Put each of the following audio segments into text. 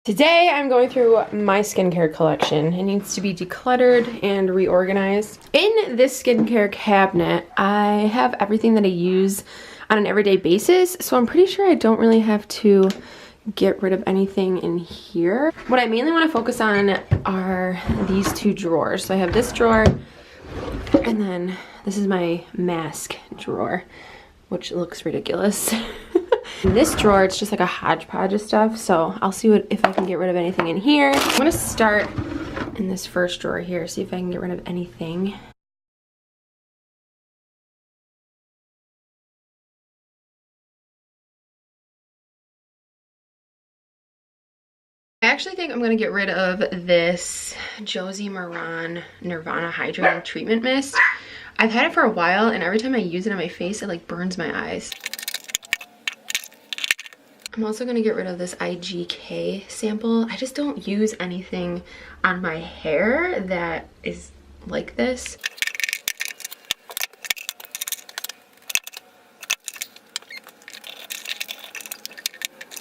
Today I'm going through my skincare collection. It needs to be decluttered and reorganized. In this skincare cabinet, I have everything that I use on an everyday basis, so I'm pretty sure I don't really have to get rid of anything in here. What I mainly want to focus on are these two drawers. So I have this drawer, and then this is my mask drawer, which looks ridiculous. In this drawer, it's just like a hodgepodge of stuff, so I'll see if I can get rid of anything in here. I'm gonna start in this first drawer here, see if I can get rid of anything. I actually think I'm gonna get rid of this Josie Maran Nirvana Hydrating Treatment Mist. I've had it for a while, and every time I use it on my face, it like burns my eyes. I'm also gonna get rid of this IGK sample. I just don't use anything on my hair that is like this.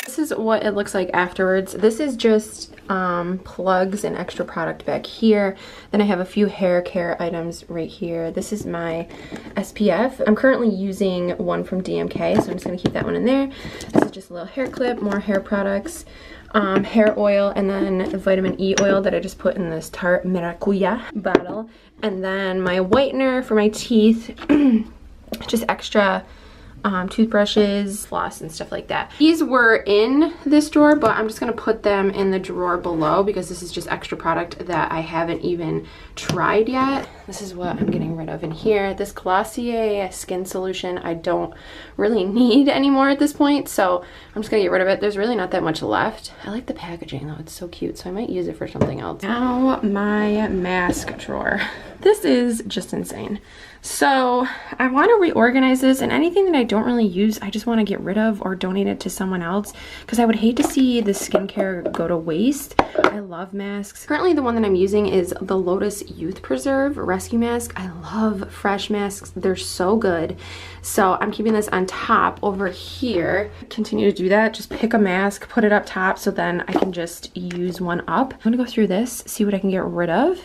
This is what it looks like afterwards. This is just plugs and extra product back here. Then I have a few hair care items right here. This is my SPF. I'm currently using one from DMK, so I'm just gonna keep that one in there. This is just a little hair clip, more hair products, hair oil, and then vitamin E oil that I just put in this Tarte Maracuya bottle. And then my whitener for my teeth, just extra toothbrushes, floss, and stuff like that. These were in this drawer, but I'm just gonna put them in the drawer below because this is just extra product that I haven't even tried yet. This is what I'm getting rid of in here. This Glossier skin solution I don't really need anymore at this point, so I'm just gonna get rid of it. There's really not that much left. I like the packaging though, it's so cute, so I might use it for something else. Now my mask drawer. This is just insane. So I want to reorganize this, and anything that I don't really use, I just want to get rid of or donate it to someone else because I would hate to see the skincare go to waste. I love masks. Currently the one that I'm using is the Lotus Youth Preserve Rescue Mask. I love fresh masks. They're so good. So I'm keeping this on top over here. Continue to do that. Just pick a mask, put it up top, so then I can just use one up. I'm going to go through this, see what I can get rid of.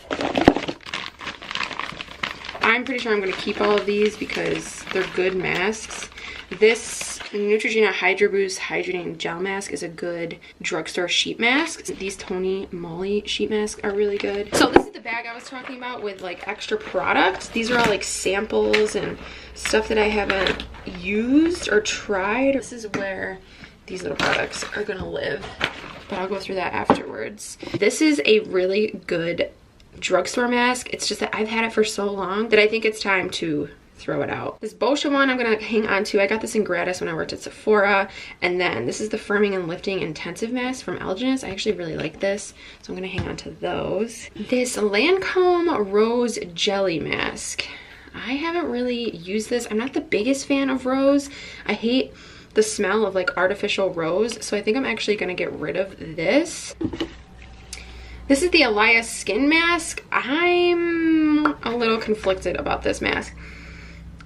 I'm pretty sure I'm going to keep all of these because they're good masks. This Neutrogena Hydraboost Hydrating Gel Mask is a good drugstore sheet mask. These Tony Moly sheet masks are really good. So this is the bag I was talking about with like extra products. These are all like samples and stuff that I haven't used or tried. This is where these little products are going to live, but I'll go through that afterwards. This is a really good drugstore mask. It's just that I've had it for so long that I think it's time to throw it out. This Boscia one I'm gonna hang on to. I got this in gratis when I worked at Sephora. And then this is the Firming and Lifting Intensive Mask from Algenist. I actually really like this, so I'm gonna hang on to those. This Lancome Rose Jelly Mask. I haven't really used this. I'm not the biggest fan of rose. I hate the smell of like artificial rose, so I think I'm actually gonna get rid of this. This is the Elias Skin Mask. I'm a little conflicted about this mask.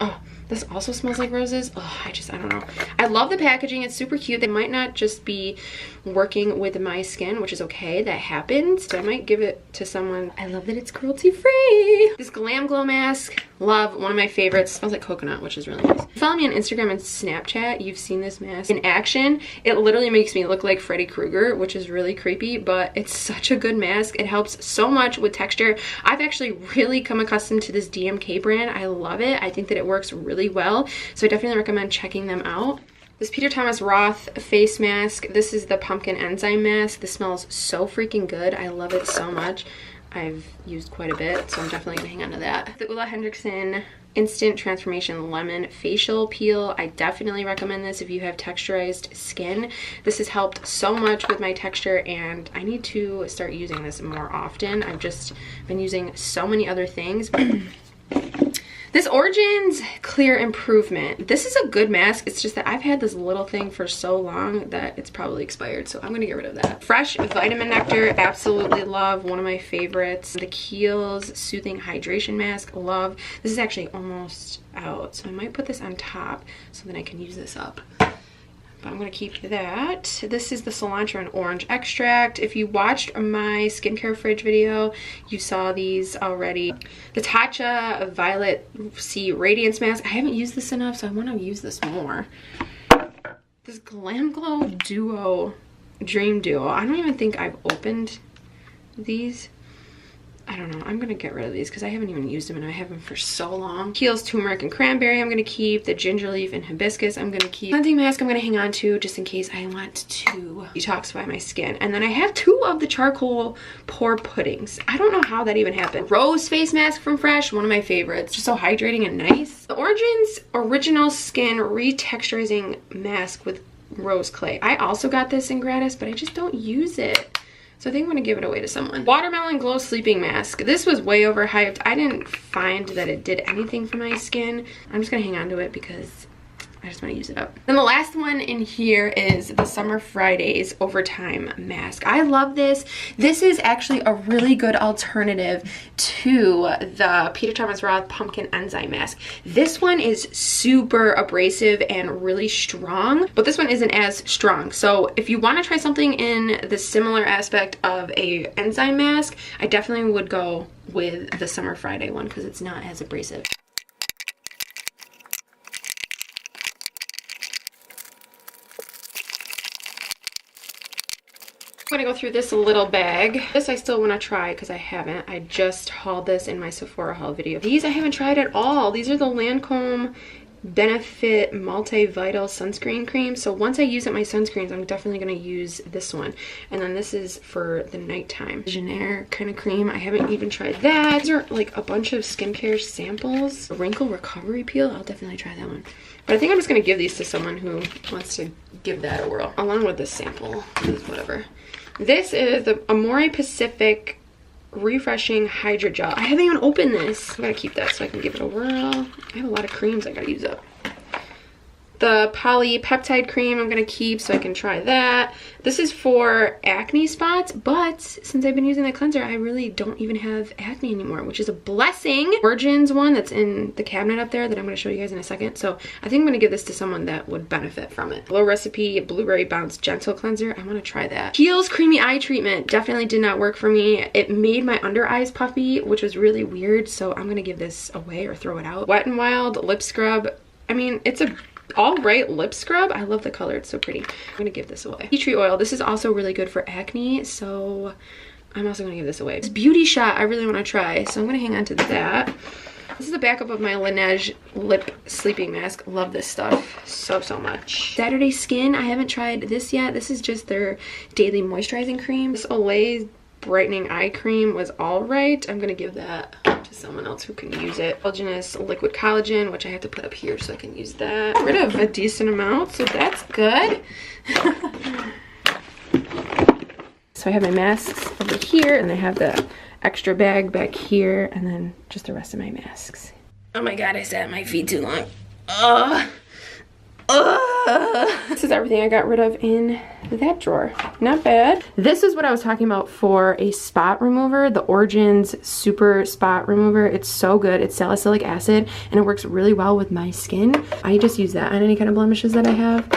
Oh, this also smells like roses. Oh, I don't know. I love the packaging. It's super cute. They might not just be working with my skin, which is okay. That happens. So I might give it to someone. I love that it's cruelty free. This Glam Glow Mask. Love. One of my favorites. Smells like coconut, which is really nice. If you follow me on Instagram and Snapchat, you've seen this mask in action. It literally makes me look like Freddy Krueger, which is really creepy, but it's such a good mask. It helps so much with texture. I've actually really come accustomed to this DMK brand. I love it. I think that it works really well, so I definitely recommend checking them out. This Peter Thomas Roth face mask. This is the Pumpkin Enzyme Mask. This smells so freaking good. I love it so much. I've used quite a bit, so I'm definitely gonna hang on to that. The Ulla Hendrickson Instant Transformation Lemon Facial Peel. I definitely recommend this if you have texturized skin. This has helped so much with my texture, and I need to start using this more often. I've just been using so many other things. This Origins Clear Improvement. This is a good mask. It's just that I've had this little thing for so long that it's probably expired, so I'm gonna get rid of that. Fresh Vitamin Nectar, absolutely love. One of my favorites. The Kiehl's Soothing Hydration Mask, love. This is actually almost out, so I might put this on top so then I can use this up. but I'm gonna keep that. This is the cilantro and orange extract. If you watched my skincare fridge video, you saw these already. The Tatcha Violet C Radiance Mask. I haven't used this enough, so I wanna use this more. This Glam Glow Duo, Dream Duo. I don't even think I've opened these. I don't know. I'm going to get rid of these because I haven't even used them and I have them for so long. Kiehl's Turmeric and Cranberry I'm going to keep. The Ginger Leaf and Hibiscus I'm going to keep. Cleansing mask I'm going to hang on to just in case I want to detoxify my skin. And then I have 2 of the charcoal pore puddings. I don't know how that even happened. Rose face mask from Fresh, one of my favorites. Just so hydrating and nice. The Origins Original Skin Retexturizing Mask with Rose Clay. I also got this in gratis, but I just don't use it. So I think I'm gonna give it away to someone. Watermelon Glow Sleeping Mask. This was way overhyped. I didn't find that it did anything for my skin. I'm just gonna hang on to it because I just want to use it up. Then the last one in here is the Summer Fridays Overtime Mask. I love this. This is actually a really good alternative to the Peter Thomas Roth Pumpkin Enzyme Mask. This one is super abrasive and really strong, but this one isn't as strong. So if you want to try something in the similar aspect of a enzyme mask, I definitely would go with the Summer Friday one because it's not as abrasive. I'm gonna go through this little bag. This I still want to try because I haven't. I just hauled this in my Sephora haul video. These I haven't tried at all. These are the Lancome Benefit Multivital Sunscreen Cream. So once I use up my sunscreens, I'm definitely gonna use this one. And then this is for the nighttime. Genaire kind of cream. I haven't even tried that. These are like a bunch of skincare samples. Wrinkle Recovery Peel. I'll definitely try that one. But I think I'm just gonna give these to someone who wants to give that a whirl. Along with this sample, whatever. This is the Amore Pacific Refreshing Hydra Gel. I haven't even opened this. I'm gonna keep that so I can give it a whirl. I have a lot of creams I gotta use up. The Peptide cream I'm gonna keep so I can try that. This is for acne spots, but since I've been using the cleanser, I really don't even have acne anymore, which is a blessing. Origins one that's in the cabinet up there that I'm gonna show you guys in a second. So I think I'm gonna give this to someone that would benefit from it. Low Recipe Blueberry Bounce Gentle Cleanser. I wanna try that. Kiehl's Creamy Eye Treatment definitely did not work for me. It made my under eyes puffy, which was really weird. So I'm gonna give this away or throw it out. Wet n Wild Lip Scrub. I mean, it's a all right lip scrub. I love the color, it's so pretty. I'm gonna give this away. Tea tree oil, this is also really good for acne, so I'm also gonna give this away. This Beauty Shot I really want to try, so I'm gonna hang on to that. This is a backup of my Lineage lip sleeping mask. Love this stuff so much. Saturday Skin, I haven't tried this yet. This is just their daily moisturizing cream. This Olay brightening eye cream was all right. I'm gonna give that to someone else who can use it. Collagenous liquid collagen, which I have to put up here so I can use that. Get rid of a decent amount, so that's good. So I have my masks over here, and I have the extra bag back here, and then just the rest of my masks. Oh my god, I sat at my feet too long. This is everything I got rid of in that drawer. Not bad. This is what I was talking about for a spot remover, the Origins Super Spot Remover. It's so good. It's salicylic acid and it works really well with my skin. I just use that on any kind of blemishes that I have.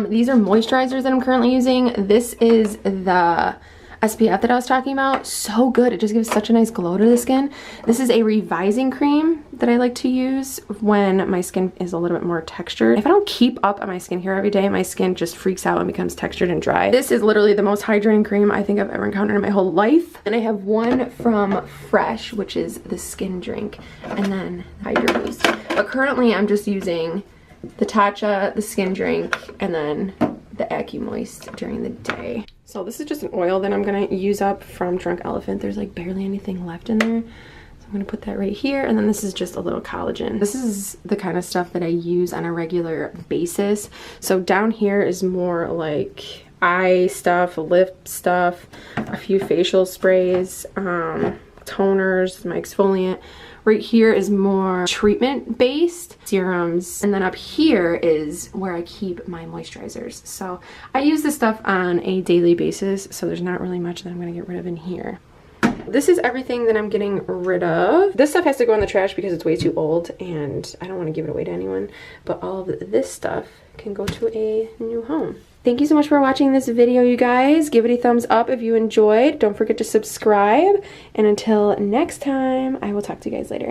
These are moisturizers that I'm currently using. This is the SPF that I was talking about. So good. It just gives such a nice glow to the skin. This is a revising cream that I like to use when my skin is a little bit more textured. If I don't keep up on my skincare every day, my skin just freaks out and becomes textured and dry. This is literally the most hydrating cream I think I've ever encountered in my whole life. And I have one from Fresh, which is the skin drink, and then Hydraboost. But currently I'm just using the Tatcha, the skin drink, and then the AccuMoist during the day. So this is just an oil that I'm gonna use up from Drunk Elephant. There's like barely anything left in there. So I'm gonna put that right here. And then this is just a little collagen. This is the kind of stuff that I use on a regular basis. So down here is more like eye stuff, lip stuff, a few facial sprays, toners, my exfoliant. Right here is more treatment based serums, and then up here is where I keep my moisturizers. So I use this stuff on a daily basis, so there's not really much that I'm gonna get rid of in here. This is everything that I'm getting rid of. This stuff has to go in the trash because it's way too old and I don't want to give it away to anyone. But all of this stuff can go to a new home. Thank you so much for watching this video, you guys. Give it a thumbs up if you enjoyed. Don't forget to subscribe. And until next time, I will talk to you guys later.